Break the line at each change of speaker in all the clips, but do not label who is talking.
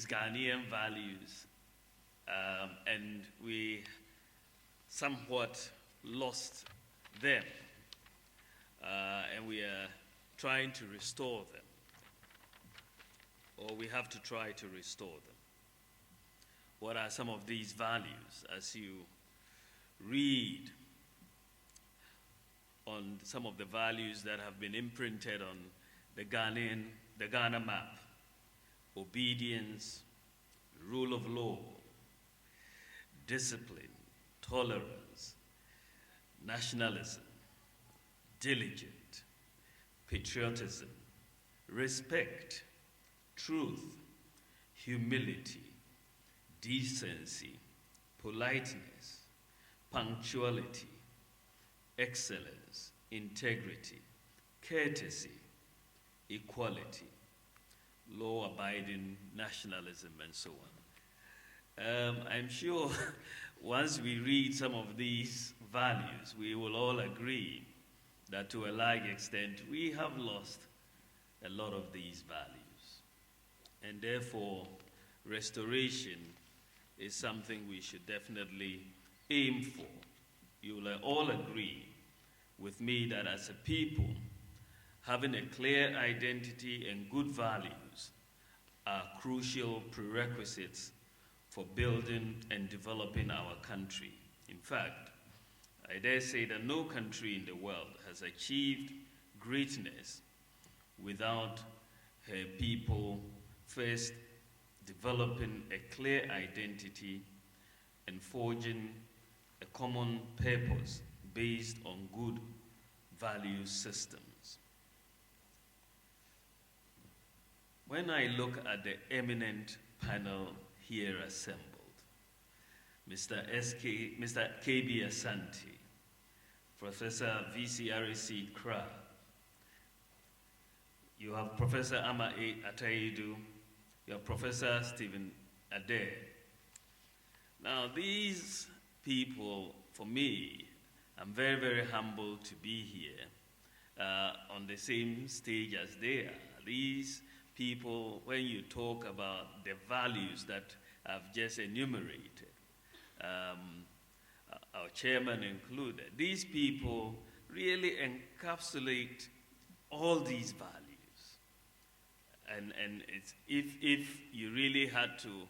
these Ghanaian values, and we somewhat lost them, and we are trying to restore them, or we have to try to restore them. What are some of these values as you read on some of the values that have been imprinted on the Ghana map? Obedience, rule of law, discipline, tolerance, nationalism, diligent, patriotism, respect, truth, humility, decency, politeness, punctuality, excellence, integrity, courtesy, equality, law-abiding nationalism, and so on. I'm sure once we read some of these values, we will all agree that to a large extent we have lost a lot of these values. And therefore, restoration is something we should definitely aim for. You will all agree with me that as a people, having a clear identity and good values are crucial prerequisites for building and developing our country. In fact, I dare say that no country in the world has achieved greatness without her people first developing a clear identity and forging a common purpose based on good value systems. When I look at the eminent panel here assembled, Mr. K.B. Asante, Professor V.C. Arisi Kra, you have Professor Ama A. Ataidu, you have Professor Stephen Adair. Now these people, for me, I'm very, very humbled to be here on the same stage as they are. These people, when you talk about the values that I've just enumerated, our chairman included, these people really encapsulate all these values. And it's, if you really had to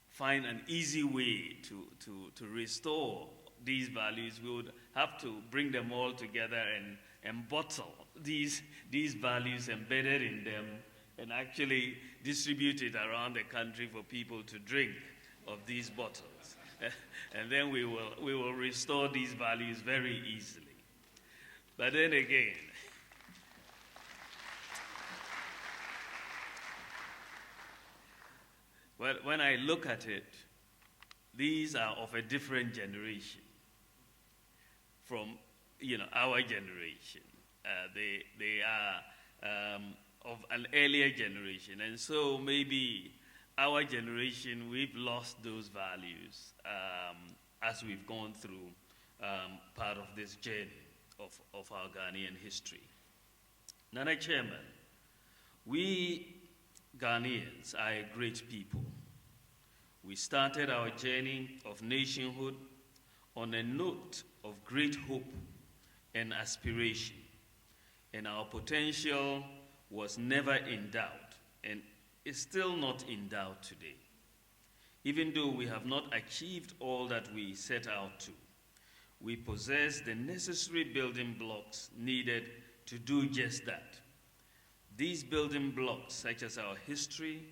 find an easy way to restore these values, we would have to bring them all together and bottle these values embedded in them and actually distribute it around the country for people to drink of these bottles. And then we will restore these values very easily. But then again, when I look at it, these are of a different generation from our generation. They are of an earlier generation, and so maybe our generation, we've lost those values as we've gone through part of this journey of our Ghanaian history. Nana Chairman, we Ghanaians are a great people. We started our journey of nationhood on a note of great hope and aspiration, and our potential was never in doubt, and is still not in doubt today. Even though we have not achieved all that we set out to, we possess the necessary building blocks needed to do just that. These building blocks, such as our history,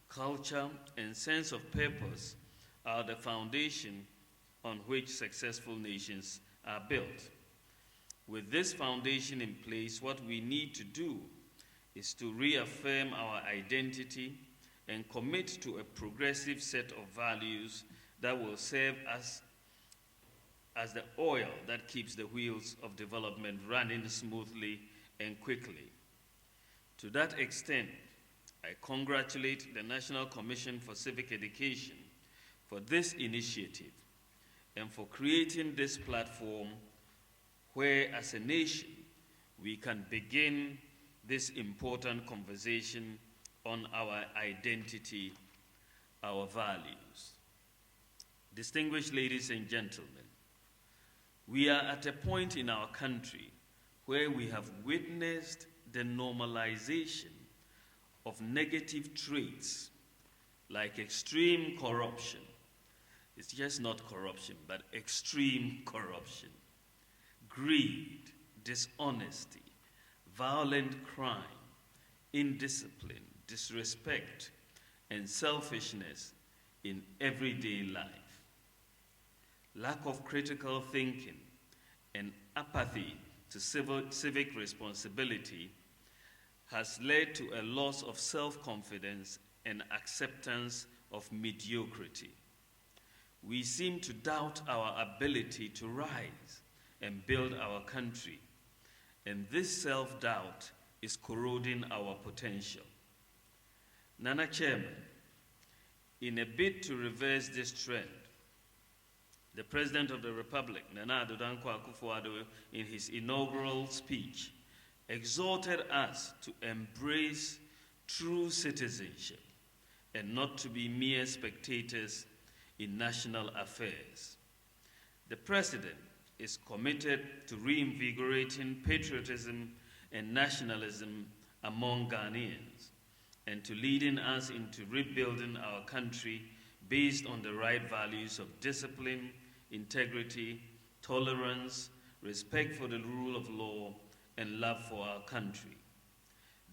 culture, and sense of purpose, are the foundation on which successful nations are built. With this foundation in place, what we need to do is to reaffirm our identity and commit to a progressive set of values that will serve us as the oil that keeps the wheels of development running smoothly and quickly. To that extent, I congratulate the National Commission for Civic Education for this initiative and for creating this platform where, as a nation, we can begin this important conversation on our identity, our values. Distinguished ladies and gentlemen, we are at a point in our country where we have witnessed the normalization of negative traits like extreme corruption. It's just not corruption, but extreme corruption, greed, dishonesty, violent crime, indiscipline, disrespect, and selfishness in everyday life. Lack of critical thinking and apathy to civic responsibility has led to a loss of self-confidence and acceptance of mediocrity. We seem to doubt our ability to rise and build our country, and this self-doubt is corroding our potential. Nana Chairman, in a bid to reverse this trend, the President of the Republic, Nana Addo Dankwa Akufo-Addo, in his inaugural speech, exhorted us to embrace true citizenship and not to be mere spectators in national affairs. The President is committed to reinvigorating patriotism and nationalism among Ghanaians and to leading us into rebuilding our country based on the right values of discipline, integrity, tolerance, respect for the rule of law, and love for our country.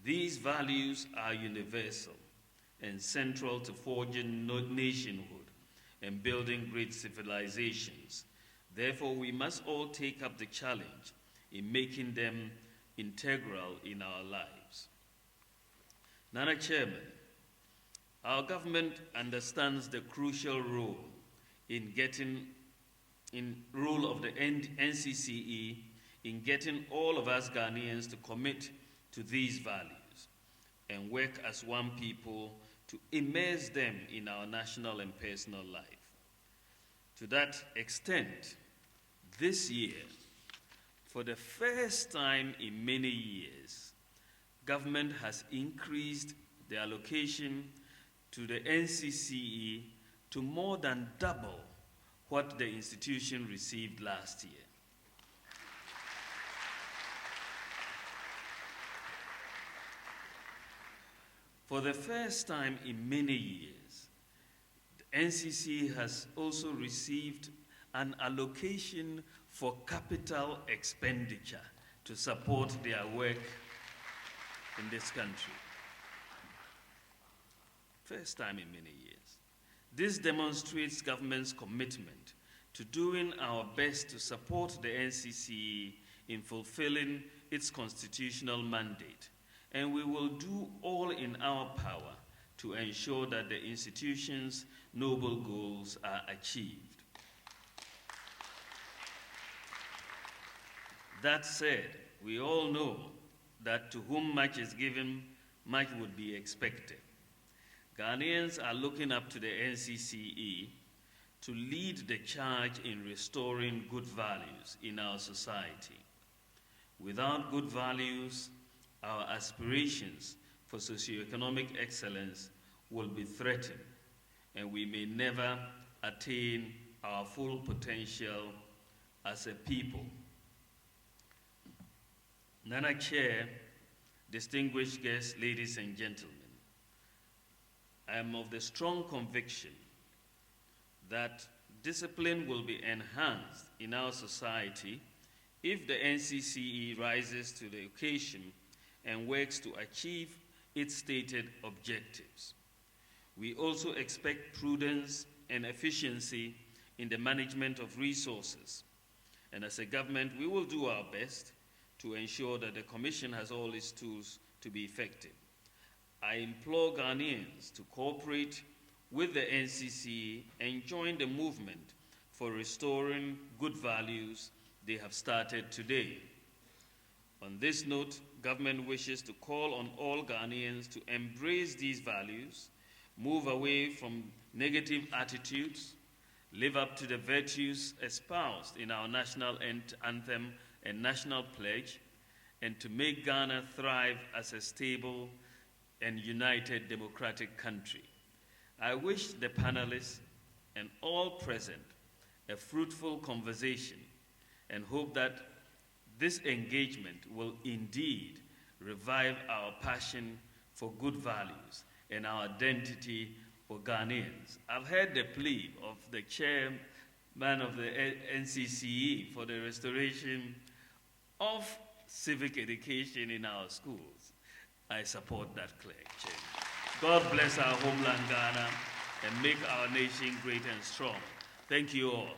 These values are universal and central to forging nationhood and building great civilizations. Therefore, we must all take up the challenge in making them integral in our lives. Nana Chairman, our government understands the crucial role role of the NCCE in getting all of us Ghanaians to commit to these values and work as one people to immerse them in our national and personal life. To that extent, this year, for the first time in many years, government has increased the allocation to the NCCE to more than double what the institution received last year. For the first time in many years, the NCCE has also received an allocation for capital expenditure to support their work in this country. First time in many years. This demonstrates government's commitment to doing our best to support the NCCE in fulfilling its constitutional mandate, and we will do all in our power to ensure that the institution's noble goals are achieved. That said, we all know that to whom much is given, much would be expected. Ghanaians are looking up to the NCCE to lead the charge in restoring good values in our society. Without good values, our aspirations for socioeconomic excellence will be threatened, and we may never attain our full potential as a people. Nana Chair, distinguished guests, ladies and gentlemen, I am of the strong conviction that discipline will be enhanced in our society if the NCCE rises to the occasion and works to achieve its stated objectives. We also expect prudence and efficiency in the management of resources. And as a government, we will do our best to ensure that the Commission has all its tools to be effective. I implore Ghanaians to cooperate with the NCCE and join the movement for restoring good values they have started today. On this note, government wishes to call on all Ghanaians to embrace these values, move away from negative attitudes, live up to the virtues espoused in our national anthem and national pledge, and to make Ghana thrive as a stable and united democratic country. I wish the panelists and all present a fruitful conversation and hope that this engagement will indeed revive our passion for good values and our identity for Ghanaians. I've heard the plea of the chairman of the NCCE for the restoration of civic education in our schools. I support that claim. God bless our homeland Ghana and make our nation great and strong. Thank you all.